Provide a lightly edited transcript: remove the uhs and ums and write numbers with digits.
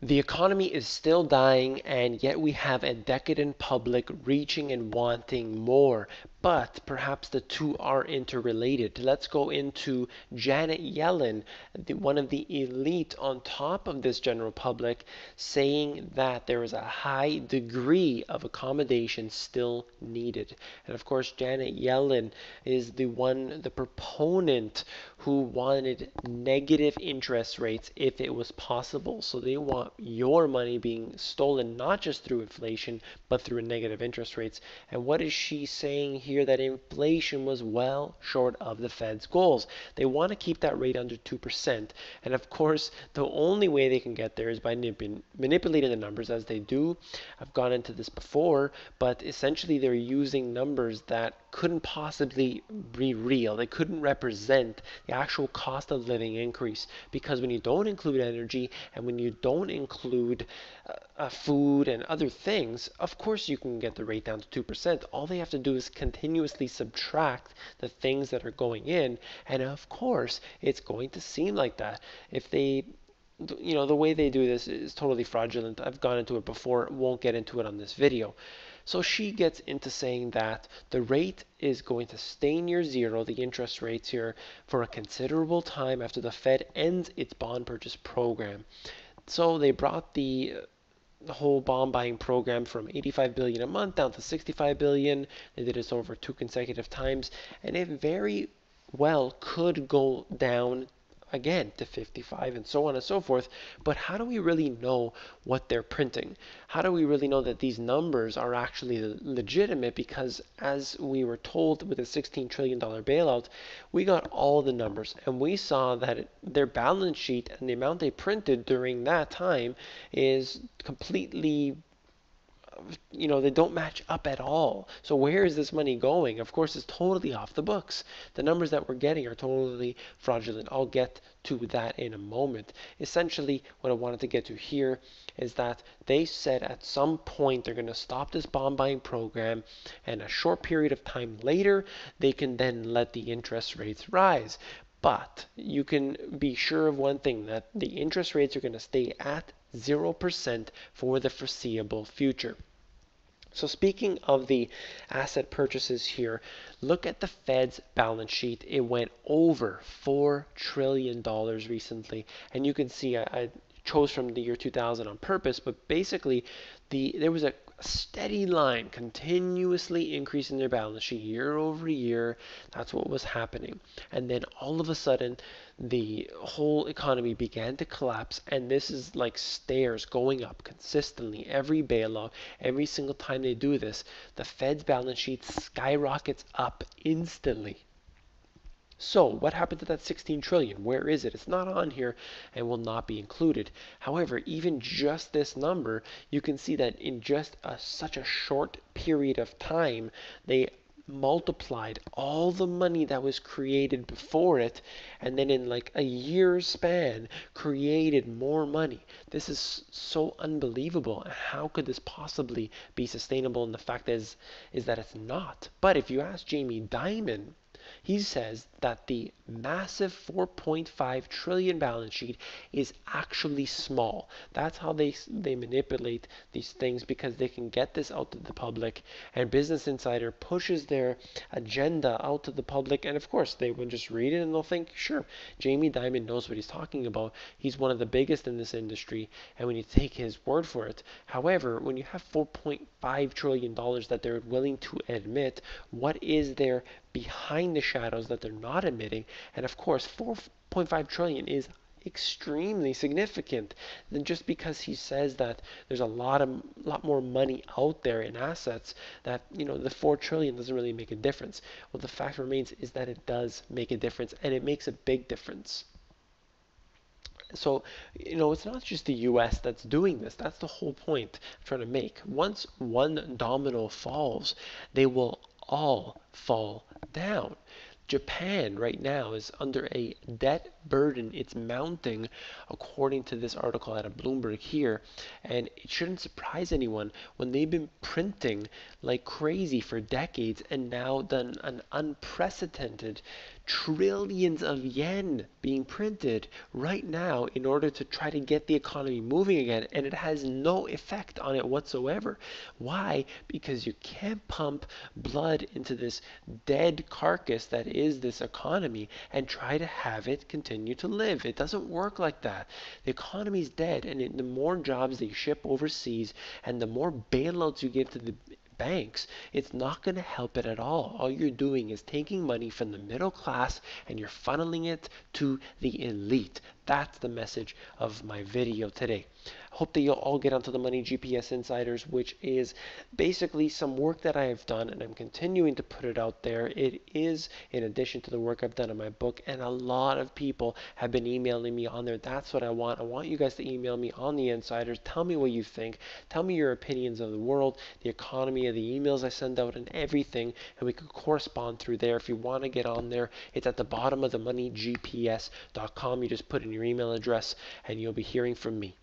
The economy is still dying, and yet we have a decadent public reaching and wanting more. But perhaps the two are interrelated. Let's go into Janet Yellen, one of the elite on top of this general public, saying that there is a high degree of accommodation still needed. And of course, Janet Yellen is the proponent who wanted negative interest rates if it was possible. So they want your money being stolen not just through inflation, but through negative interest rates. And what is she saying here? That inflation was well short of the Fed's goals. They want to keep that rate under 2%. And of course, the only way they can get there is by manipulating the numbers as they do. I've gone into this before, but essentially they're using numbers that couldn't possibly be real. They couldn't represent the actual cost of living increase, because when you don't include energy and when you don't include food and other things, of course you can get the rate down to 2%. All they have to do is continuously subtract the things that are going in, and of course it's going to seem like that. If they the way they do this is totally fraudulent. I've gone into it before, won't get into it on this video. So she gets into saying that the rate is going to stay near zero, the interest rates here, for a considerable time after the Fed ends its bond purchase program. So they brought the whole bond buying program from 85 billion a month down to 65 billion. They did this over 2 consecutive times, and it very well could go down again to 55 and so on and so forth. But how do we really know what they're printing? How do we really know that these numbers are actually legitimate? Because as we were told with a $16 trillion bailout, we got all the numbers and we saw that their balance sheet and the amount they printed during that time is completely, they don't match up at all. So where is this money going? Of course, it's totally off the books. The numbers that we're getting are totally fraudulent. I'll get to that in a moment. Essentially, what I wanted to get to here is that they said at some point they're going to stop this bond buying program, and a short period of time later, they can then let the interest rates rise. But you can be sure of one thing, that the interest rates are going to stay at 0% for the foreseeable future. So speaking of the asset purchases here, look at the Fed's balance sheet. It went over $4 trillion recently. And you can see I chose from the year 2000 on purpose, but basically there was a steady line continuously increasing their balance sheet year over year. That's what was happening. And then all of a sudden, the whole economy began to collapse, and this is like stairs going up consistently. Every bailout, every single time they do this, the Fed's balance sheet skyrockets up instantly. So what happened to that 16 trillion? Where is it? It's not on here and will not be included. However, even just this number, you can see that in just such a short period of time, they multiplied all the money that was created before it, and then in like a year's span created more money. This is so unbelievable. How could this possibly be sustainable? And the fact is that it's not. But if you ask Jamie Dimon, he says that the massive 4.5 trillion balance sheet is actually small. That's how they manipulate these things, because they can get this out to the public, and Business Insider pushes their agenda out to the public, and of course they will just read it and they'll think, sure, Jamie Dimon knows what he's talking about. He's one of the biggest in this industry, and when you take his word for it. However, when you have $4.5 trillion that they're willing to admit, what is there behind the shadows that they're not admitting? And of course, 4.5 trillion is extremely significant. Then just because he says that there's a lot more money out there in assets, that the 4 trillion doesn't really make a difference. Well, the fact remains is that it does make a difference, and it makes a big difference. So, it's not just the US that's doing this. That's the whole point I'm trying to make. Once one domino falls, they will all fall down. Japan right now is under a debt burden. It's mounting, according to this article out of Bloomberg here. And it shouldn't surprise anyone when they've been printing like crazy for decades and now done an unprecedented trillions of yen being printed right now in order to try to get the economy moving again, and it has no effect on it whatsoever. Why? Because you can't pump blood into this dead carcass that is this economy and try to have it continue to live. It doesn't work like that. The economy's dead, and the more jobs they ship overseas and the more bailouts you give to the banks, it's not going to help it at all. All you're doing is taking money from the middle class and you're funneling it to the elite. That's the message of my video today. I hope that you'll all get onto the Money GPS Insiders, which is basically some work that I have done, and I'm continuing to put it out there. It is in addition to the work I've done in my book, and a lot of people have been emailing me on there. That's what I want. I want you guys to email me on the Insiders. Tell me what you think. Tell me your opinions of the world, the economy, of the emails I send out, and everything, and we could correspond through there. If you want to get on there, it's at the bottom of the moneygps.com. You just put in your email address, and you'll be hearing from me.